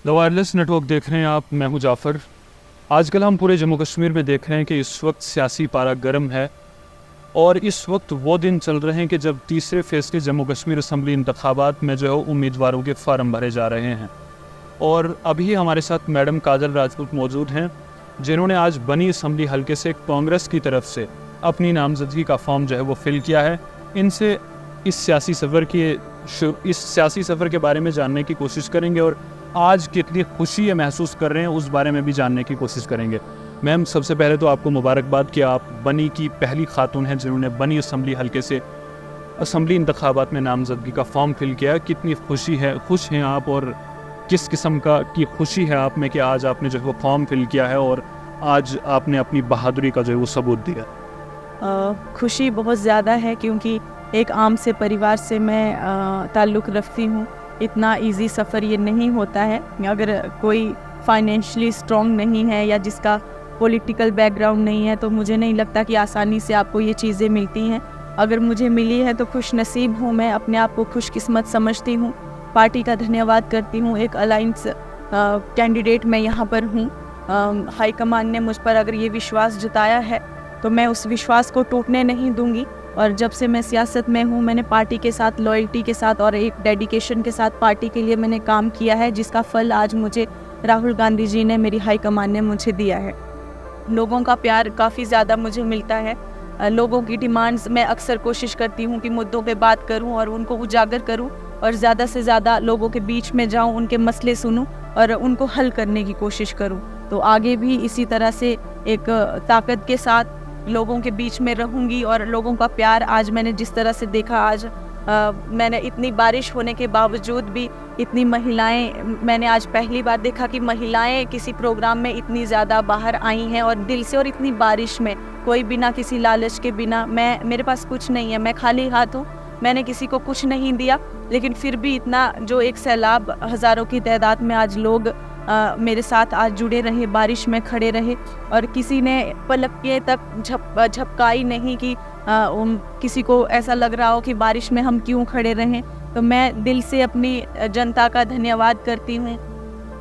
The wireless network देख रहे हैं आप। मैं हूं जाफ़र। आजकल हम पूरे जम्मू कश्मीर में देख रहे हैं कि इस वक्त सियासी पारा गर्म है और इस वक्त वो दिन चल रहे हैं कि जब तीसरे फेज़ के जम्मू कश्मीर असम्बली इंतखाबात में जो है उम्मीदवारों के फार्म भरे जा रहे हैं। और अभी हमारे साथ मैडम काजल राजपूत मौजूद हैं, जिन्होंने आज बनी असम्बली हल्के से कांग्रेस की तरफ से अपनी नामजदगी का फॉर्म जो है वो फिल किया है। इनसे इस सियासी सफ़र के बारे में जानने की कोशिश करेंगे और आज कितनी खुशी ये महसूस कर रहे हैं उस बारे में भी जानने की कोशिश करेंगे। मैम, सबसे पहले तो आपको मुबारकबाद कि आप बनी की पहली खातून हैं जिन्होंने बनी असम्बली हल्के से असम्बली इंतखाबात में नामजदगी का फॉर्म फिल किया। कितनी खुश हैं आप और किस किस्म की खुशी है आप में कि आज आपने जो है वो फॉर्म फिल किया है और आज आपने अपनी बहादुरी का जो है वो सबूत दिया? खुशी बहुत ज़्यादा है क्योंकि एक आम से परिवार से मैं ताल्लुक़ रखती हूँ। इतना इजी सफ़र ये नहीं होता है। अगर कोई फाइनेंशियली स्ट्रॉन्ग नहीं है या जिसका पॉलिटिकल बैकग्राउंड नहीं है तो मुझे नहीं लगता कि आसानी से आपको ये चीज़ें मिलती हैं। अगर मुझे मिली है तो खुश नसीब हूँ, मैं अपने आप को खुशकिस्मत समझती हूँ। पार्टी का धन्यवाद करती हूँ। एक अलायंस कैंडिडेट मैं यहाँ पर हूँ। हाईकमान ने मुझ पर अगर ये विश्वास जताया है तो मैं उस विश्वास को टूटने नहीं दूंगी। और जब से मैं सियासत में हूँ मैंने पार्टी के साथ लॉयल्टी के साथ और एक डेडिकेशन के साथ पार्टी के लिए मैंने काम किया है, जिसका फल आज मुझे राहुल गांधी जी ने, मेरी हाईकमान ने मुझे दिया है। लोगों का प्यार काफ़ी ज़्यादा मुझे मिलता है। लोगों की डिमांड्स मैं अक्सर कोशिश करती हूँ कि मुद्दों पे बात करूँ और उनको उजागर करूँ और ज़्यादा से ज़्यादा लोगों के बीच में जाऊँ, उनके मसले सुनूँ और उनको हल करने की कोशिश करूँ। तो आगे भी इसी तरह से एक ताकत के साथ लोगों के बीच में रहूंगी। और लोगों का प्यार आज मैंने जिस तरह से देखा, आज मैंने इतनी बारिश होने के बावजूद भी इतनी महिलाएं, मैंने आज पहली बार देखा कि महिलाएं किसी प्रोग्राम में इतनी ज़्यादा बाहर आई हैं और दिल से, और इतनी बारिश में, कोई बिना किसी लालच के, बिना मेरे पास कुछ नहीं है, मैं खाली हाथ हूँ, मैंने किसी को कुछ नहीं दिया, लेकिन फिर भी इतना जो एक सैलाब हज़ारों की तादाद में आज लोग मेरे साथ आज जुड़े रहे, बारिश में खड़े रहे और किसी ने पलक के तक झपकाई नहीं कि किसी को ऐसा लग रहा हो कि बारिश में हम क्यों खड़े रहें। तो मैं दिल से अपनी जनता का धन्यवाद करती हूँ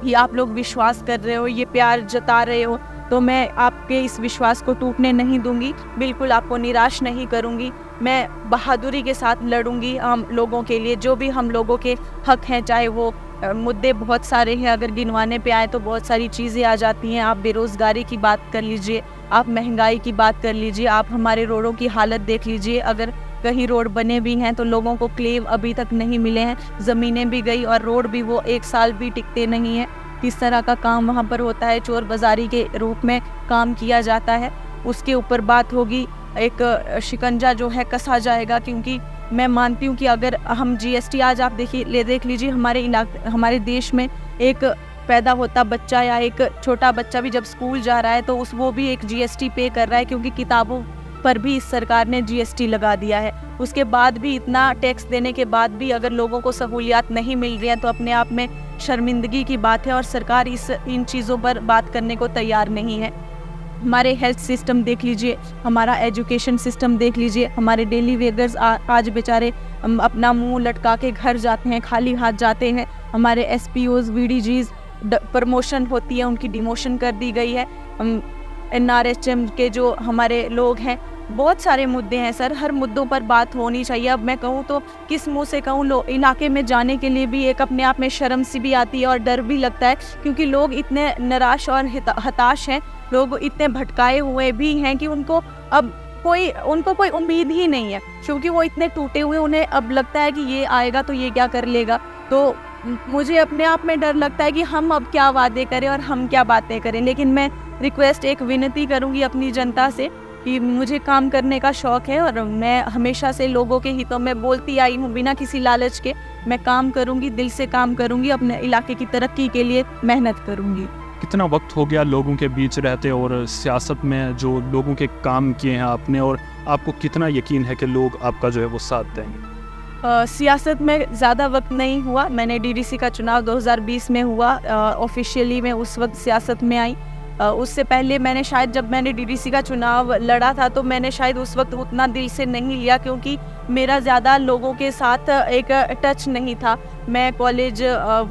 कि आप लोग विश्वास कर रहे हो, ये प्यार जता रहे हो, तो मैं आपके इस विश्वास को टूटने नहीं दूंगी, बिल्कुल आपको निराश नहीं करूंगी। मैं बहादुरी के साथ लड़ूंगी हम लोगों के लिए, जो भी हम लोगों के हक हैं, चाहे वो मुद्दे बहुत सारे हैं, अगर गिनवाने पे आए तो बहुत सारी चीज़ें आ जाती हैं। आप बेरोज़गारी की बात कर लीजिए, आप महंगाई की बात कर लीजिए, आप हमारे रोडों की हालत देख लीजिए। अगर कहीं रोड बने भी हैं तो लोगों को क्लेम अभी तक नहीं मिले हैं, ज़मीनें भी गई और रोड भी वो 1 साल भी टिकते नहीं हैं। किस तरह का काम वहाँ पर होता है, चोर बाज़ारी के रूप में काम किया जाता है। उसके ऊपर बात होगी, एक शिकंजा जो है कसा जाएगा, क्योंकि मैं मानती हूँ कि अगर हम जीएसटी आज आप देख लीजिए, हमारे देश में एक पैदा होता बच्चा या एक छोटा बच्चा भी जब स्कूल जा रहा है तो वो भी एक जीएसटी पे कर रहा है, क्योंकि किताबों पर भी इस सरकार ने जीएसटी लगा दिया है। उसके बाद भी, इतना टैक्स देने के बाद भी अगर लोगों को सहूलियात नहीं मिल रही हैं तो अपने आप में शर्मिंदगी की बात है और सरकार इन चीज़ों पर बात करने को तैयार नहीं है। हमारे हेल्थ सिस्टम देख लीजिए, हमारा एजुकेशन सिस्टम देख लीजिए, हमारे डेली वेगर्स आज बेचारे अपना मुंह लटका के घर जाते हैं, खाली हाथ जाते हैं। हमारे एसपीओज, वीडीजीज प्रमोशन होती है, उनकी डिमोशन कर दी गई है। एनआरएचएम के जो हमारे लोग हैं, बहुत सारे मुद्दे हैं सर, हर मुद्दों पर बात होनी चाहिए। अब मैं कहूँ तो किस मुंह से कहूँ, इलाके में जाने के लिए भी एक अपने आप में शर्म सी भी आती है और डर भी लगता है, क्योंकि लोग इतने निराश और हताश हैं, लोग इतने भटकाए हुए भी हैं कि उनको कोई उम्मीद ही नहीं है, क्योंकि वो इतने टूटे हुए, उन्हें अब लगता है कि ये आएगा तो ये क्या कर लेगा। तो मुझे अपने आप में डर लगता है कि हम अब क्या वादे करें और हम क्या बातें करें। लेकिन मैं रिक्वेस्ट, एक विनती करूंगी अपनी जनता से कि मुझे काम करने का शौक़ है और मैं हमेशा से लोगों के हितों में बोलती आई हूँ, बिना किसी लालच के। मैं काम करूँगी, दिल से काम करूँगी, अपने इलाके की तरक्की के लिए मेहनत करूँगी। कितना वक्त हो गया लोगों के बीच रहते और सियासत में जो लोगों के काम किए हैं आपने, और आपको कितना यकीन है कि लोग आपका जो है वो साथ देंगे? सियासत में ज़्यादा वक्त नहीं हुआ। मैंने डीडीसी का चुनाव 2020 में हुआ, ऑफिशियली मैं उस वक्त सियासत में आई। उससे पहले मैंने शायद जब मैंने डीडीसी का चुनाव लड़ा था तो मैंने शायद उस वक्त उतना दिल से नहीं लिया, क्योंकि मेरा ज़्यादा लोगों के साथ एक टच नहीं था। मैं कॉलेज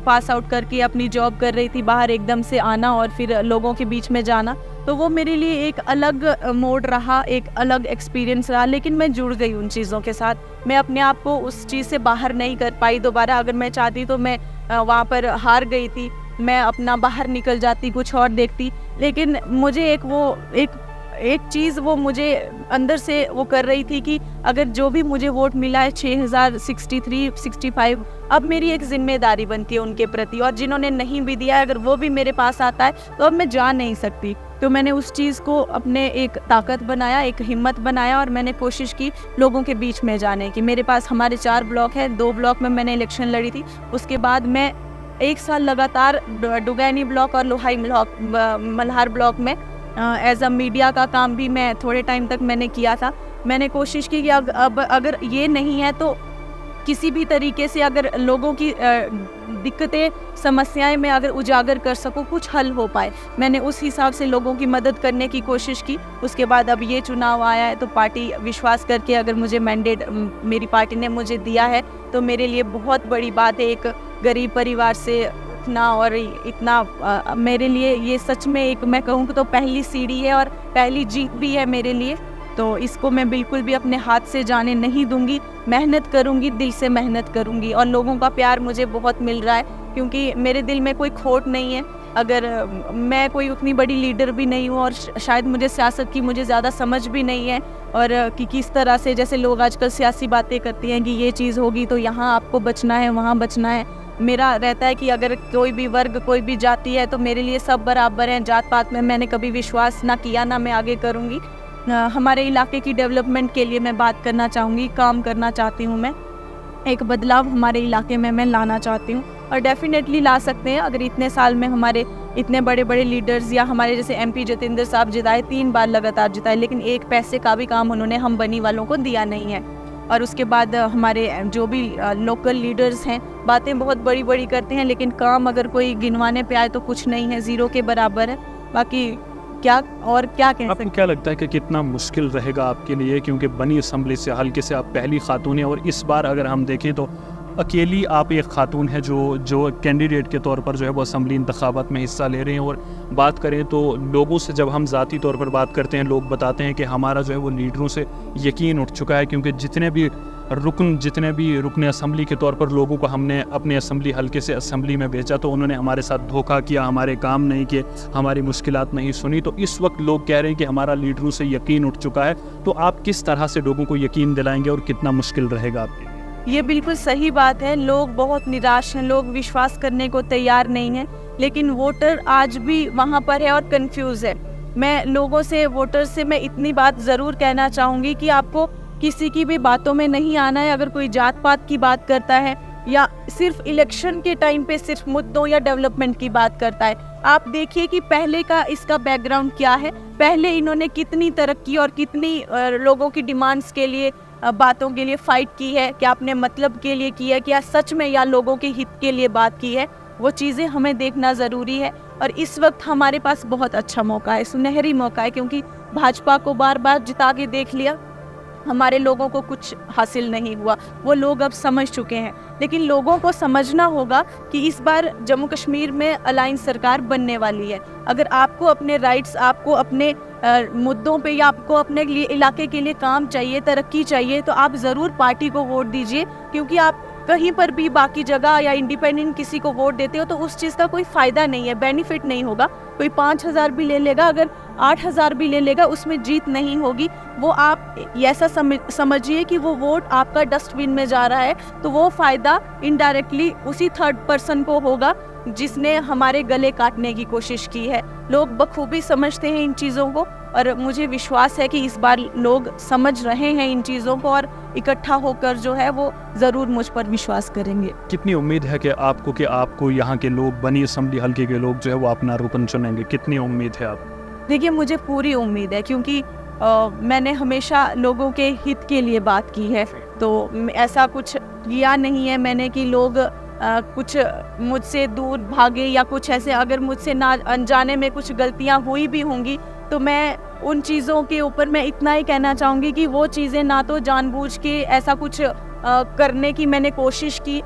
पास आउट करके अपनी जॉब कर रही थी, बाहर एकदम से आना और फिर लोगों के बीच में जाना, तो वो मेरे लिए एक अलग मोड रहा, एक अलग एक्सपीरियंस रहा। लेकिन मैं जुड़ गई उन चीज़ों के साथ। मैं अपने आप को उस चीज़ से बाहर नहीं कर पाई दोबारा। अगर मैं चाहती तो मैं वहाँ पर हार गई थी, मैं अपना बाहर निकल जाती, कुछ और देखती। लेकिन मुझे एक चीज़ वो मुझे अंदर से वो कर रही थी कि अगर जो भी मुझे वोट मिला है 6063 65, अब मेरी एक जिम्मेदारी बनती है उनके प्रति, और जिन्होंने नहीं भी दिया है अगर वो भी मेरे पास आता है तो अब मैं जा नहीं सकती। तो मैंने उस चीज़ को अपने एक ताकत बनाया, एक हिम्मत बनाया, और मैंने कोशिश की लोगों के बीच में जाने की। मेरे पास हमारे 4 ब्लॉक हैं, 2 ब्लॉक में मैंने इलेक्शन लड़ी थी। उसके बाद मैं 1 साल लगातार डुगैनी ब्लॉक और लोहाई ब्लॉक मल्हार ब्लॉक में एज अ मीडिया का काम भी मैं थोड़े टाइम तक मैंने किया था। मैंने कोशिश की कि अब अगर ये नहीं है तो किसी भी तरीके से अगर लोगों की दिक्कतें समस्याएं मैं अगर उजागर कर सकूं, कुछ हल हो पाए। मैंने उस हिसाब से लोगों की मदद करने की कोशिश की। उसके बाद अब ये चुनाव आया है तो पार्टी विश्वास करके अगर मुझे मैंडेट मेरी पार्टी ने मुझे दिया है तो मेरे लिए बहुत बड़ी बात है। एक गरीब परिवार से उठना और इतना मेरे लिए ये सच में एक, मैं कहूँ तो पहली सीढ़ी है और पहली जीत भी है मेरे लिए। तो इसको मैं बिल्कुल भी अपने हाथ से जाने नहीं दूंगी। मेहनत करूंगी, दिल से मेहनत करूंगी, और लोगों का प्यार मुझे बहुत मिल रहा है क्योंकि मेरे दिल में कोई खोट नहीं है। अगर मैं कोई उतनी बड़ी लीडर भी नहीं हूँ और शायद मुझे सियासत की मुझे ज़्यादा समझ भी नहीं है, और कि किस तरह से जैसे लोग आजकल सियासी बातें करती हैं कि ये चीज़ होगी तो यहाँ आपको बचना है, वहाँ बचना है। मेरा रहता है कि अगर कोई भी वर्ग, कोई भी जाति है तो मेरे लिए सब बराबर हैं। जात पात में मैंने कभी विश्वास ना किया, ना मैं आगे करूँगी। हमारे इलाके की डेवलपमेंट के लिए मैं बात करना चाहूँगी, काम करना चाहती हूँ। मैं एक बदलाव हमारे इलाके में मैं लाना चाहती हूँ और डेफिनेटली ला सकते हैं अगर इतने साल में हमारे इतने बड़े बड़े लीडर्स या हमारे जैसे MP जतेंद्र साहब जिताए, 3 बार लगातार जिताए, लेकिन एक पैसे का भी काम उन्होंने हम बनी वालों को दिया नहीं है। और उसके बाद हमारे जो भी लोकल लीडर्स हैं बातें बहुत बड़ी बड़ी करते हैं, लेकिन काम अगर कोई गिनवाने पे आए तो कुछ नहीं है, ज़ीरो के बराबर है। बाकी क्या कह सकते। आपको क्या लगता है कि कितना मुश्किल रहेगा आपके लिए, क्योंकि बनी असम्बली से हल्के से आप पहली खातून हैं और इस बार अगर हम देखें तो अकेली आप एक खातून है जो कैंडिडेट के तौर पर जो है वो असम्बली इंतखाबात में हिस्सा ले रहे हैं। और बात करें तो लोगों से जब हम ज़ाती तौर पर बात करते हैं, लोग बताते हैं कि हमारा जो है वो लीडरों से यकीन उठ चुका है, क्योंकि जितने भी रुकन असम्बली के तौर पर लोगों को हमने अपने असम्बली हल्के से असम्बली में भेजा तो उन्होंने हमारे साथ धोखा किया, हमारे काम नहीं किए, हमारी मुश्किलात नहीं सुनी। तो इस वक्त लोग कह रहे हैं कि हमारा लीडरों से यकीन उठ चुका है। तो आप किस तरह से लोगों को यकीन दिलाएंगे और कितना मुश्किल रहेगा आपके लिए? ये बिल्कुल सही बात है। लोग बहुत निराश हैं, लोग विश्वास करने को तैयार नहीं हैं, लेकिन वोटर आज भी वहाँ पर है और कंफ्यूज है। मैं लोगों से, वोटर से मैं इतनी बात ज़रूर कहना चाहूँगी कि आपको किसी की भी बातों में नहीं आना है। अगर कोई जात पात की बात करता है या सिर्फ इलेक्शन के टाइम पे सिर्फ मुद्दों या डेवलपमेंट की बात करता है, आप देखिए कि पहले का इसका बैकग्राउंड क्या है, पहले इन्होंने कितनी तरक्की और कितनी लोगों की डिमांड्स के लिए, बातों के लिए फाइट की है, क्या अपने मतलब के लिए की है, क्या सच में या लोगों के हित के लिए बात की है। वो चीज़ें हमें देखना ज़रूरी है। और इस वक्त हमारे पास बहुत अच्छा मौका है, सुनहरी मौका है, क्योंकि भाजपा को बार बार जिता के देख लिया, हमारे लोगों को कुछ हासिल नहीं हुआ। वो लोग अब समझ चुके हैं, लेकिन लोगों को समझना होगा कि इस बार जम्मू कश्मीर में अलायंस सरकार बनने वाली है। अगर आपको अपने राइट्स, आपको अपने मुद्दों पे या आपको अपने लिए इलाके के लिए काम चाहिए, तरक्की चाहिए, तो आप ज़रूर पार्टी को वोट दीजिए। क्योंकि आप कहीं पर भी बाकी जगह या इंडिपेंडेंट किसी को वोट देते हो तो उस चीज़ का कोई फ़ायदा नहीं है, बेनिफिट नहीं होगा। कोई 5,000 भी ले लेगा, अगर 8,000 भी ले लेगा, उसमें जीत नहीं होगी। वो आप ऐसा समझिए कि वो वोट आपका डस्टबिन में जा रहा है, तो वो फ़ायदा इनडायरेक्टली उसी थर्ड पर्सन को होगा जिसने हमारे गले काटने की कोशिश की है। लोग बखूबी समझते हैं इन चीज़ों को, और मुझे विश्वास है कि इस बार लोग समझ रहे हैं इन चीज़ों को और इकट्ठा होकर जो है वो ज़रूर मुझ पर विश्वास करेंगे। कितनी उम्मीद है कि आपको यहाँ के लोग, बनी असम्बली हल्के के लोग जो है वो अपना रुकन चुनेंगे? कितनी उम्मीद है आपको? देखिए, मुझे पूरी उम्मीद है, क्योंकि मैंने हमेशा लोगों के हित के लिए बात की है। तो ऐसा कुछ किया नहीं है मैंने कि लोग कुछ मुझसे दूर भागे या कुछ ऐसे, अगर मुझसे ना अनजाने में कुछ गलतियां हुई भी होंगी तो मैं उन चीज़ों के ऊपर मैं इतना ही कहना चाहूँगी कि वो चीज़ें ना तो जानबूझ के ऐसा कुछ करने की मैंने कोशिश की,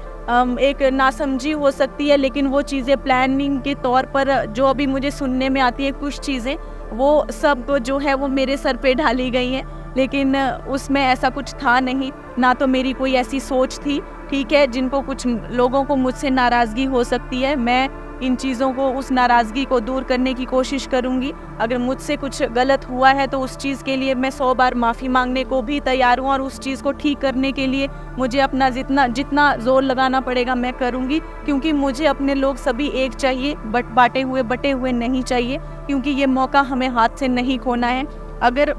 एक नासमझी हो सकती है, लेकिन वो चीज़ें प्लानिंग के तौर पर जो अभी मुझे सुनने में आती है कुछ चीज़ें, वो सब जो है वो मेरे सर पे ढाली गई हैं, लेकिन उसमें ऐसा कुछ था नहीं, ना तो मेरी कोई ऐसी सोच थी। ठीक है, जिनको कुछ लोगों को मुझसे नाराज़गी हो सकती है, मैं इन चीज़ों को, उस नाराज़गी को दूर करने की कोशिश करूँगी। अगर मुझसे कुछ गलत हुआ है तो उस चीज़ के लिए मैं 100 बार माफ़ी मांगने को भी तैयार हूँ, और उस चीज़ को ठीक करने के लिए मुझे अपना जितना ज़ोर लगाना पड़ेगा मैं करूँगी, क्योंकि मुझे अपने लोग सभी एक चाहिए, बटे हुए नहीं चाहिए, क्योंकि ये मौका हमें हाथ से नहीं खोना है। अगर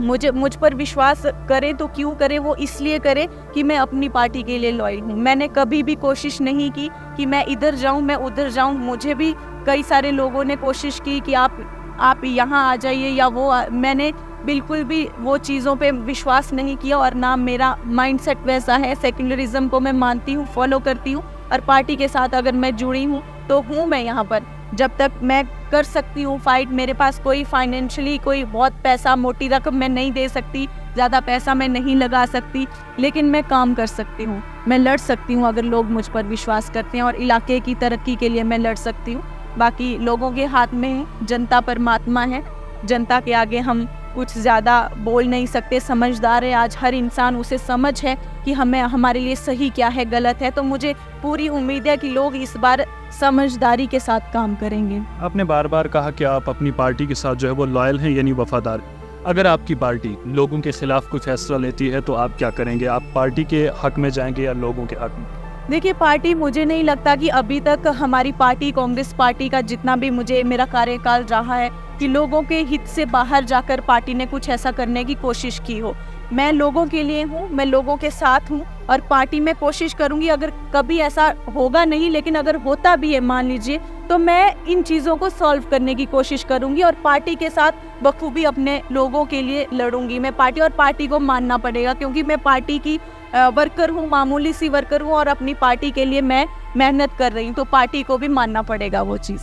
मुझ पर विश्वास करें तो क्यों करें, वो इसलिए करें कि मैं अपनी पार्टी के लिए लॉयल हूँ। मैंने कभी भी कोशिश नहीं की कि मैं इधर जाऊँ, मैं उधर जाऊँ। मुझे भी कई सारे लोगों ने कोशिश की कि आप यहाँ आ जाइए या मैंने बिल्कुल भी वो चीज़ों पे विश्वास नहीं किया, और ना मेरा माइंडसेट वैसा है। सेक्युलरिज्म को मैं मानती हूँ, फॉलो करती हूँ, और पार्टी के साथ अगर मैं जुड़ी हूँ तो हूँ मैं यहाँ पर। जब तक मैं कर सकती हूँ फाइट, मेरे पास कोई फाइनेंशियली कोई बहुत पैसा, मोटी रकम मैं नहीं दे सकती, ज़्यादा पैसा मैं नहीं लगा सकती, लेकिन मैं काम कर सकती हूँ, मैं लड़ सकती हूँ अगर लोग मुझ पर विश्वास करते हैं, और इलाके की तरक्की के लिए मैं लड़ सकती हूँ। बाकी लोगों के हाथ में है, जनता परमात्मा है, जनता के आगे हम कुछ ज़्यादा बोल नहीं सकते। समझदार है आज हर इंसान, उसे समझ है कि हमारे लिए सही क्या है, गलत है। तो मुझे पूरी उम्मीद है कि लोग इस बार समझदारी के साथ काम करेंगे। आपने बार बार कहा कि आप अपनी पार्टी के साथ जो है वो लॉयल हैं, यानी वफादार। अगर आपकी पार्टी लोगों के खिलाफ कुछ फैसला लेती है तो आप क्या करेंगे? आप पार्टी के हक में जाएंगे या लोगों के हक में? देखिए, पार्टी, मुझे नहीं लगता कि अभी तक हमारी पार्टी, कांग्रेस पार्टी का जितना भी मेरा कार्यकाल रहा है, कि लोगों के हित से बाहर जाकर पार्टी ने कुछ ऐसा करने की कोशिश की हो। मैं लोगों के लिए हूँ, मैं लोगों के साथ हूँ, और पार्टी में कोशिश करूँगी, अगर कभी ऐसा होगा नहीं, लेकिन अगर होता भी है मान लीजिए, तो मैं इन चीज़ों को सॉल्व करने की कोशिश करूँगी, और पार्टी के साथ बखूबी अपने लोगों के लिए लड़ूंगी। मैं पार्टी को मानना पड़ेगा, क्योंकि मैं पार्टी की वर्कर हूँ, मामूली सी वर्कर हूँ, और अपनी पार्टी के लिए मैं मेहनत कर रही हूँ, तो पार्टी को भी मानना पड़ेगा वो चीज़।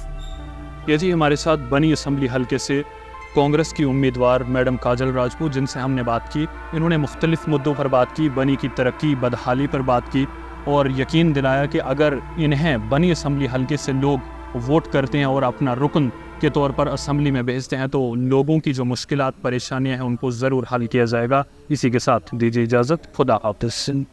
ये जी हमारे साथ बनी असम्बली हल्के से कांग्रेस की उम्मीदवार मैडम काजल राजपूत, जिनसे हमने बात की। इन्होंने मुख्तलिफ मुद्दों पर बात की, बनी की तरक्की, बदहाली पर बात की, और यकीन दिलाया कि अगर इन्हें बनी असम्बली हल्के से लोग वोट करते हैं और अपना रुकन के तौर पर असम्बली में भेजते हैं तो लोगों की जो मुश्किलात, परेशानियां हैं, उनको ज़रूर हल किया जाएगा। इसी के साथ दीजिए इजाज़त, खुदा हाफ़िज़।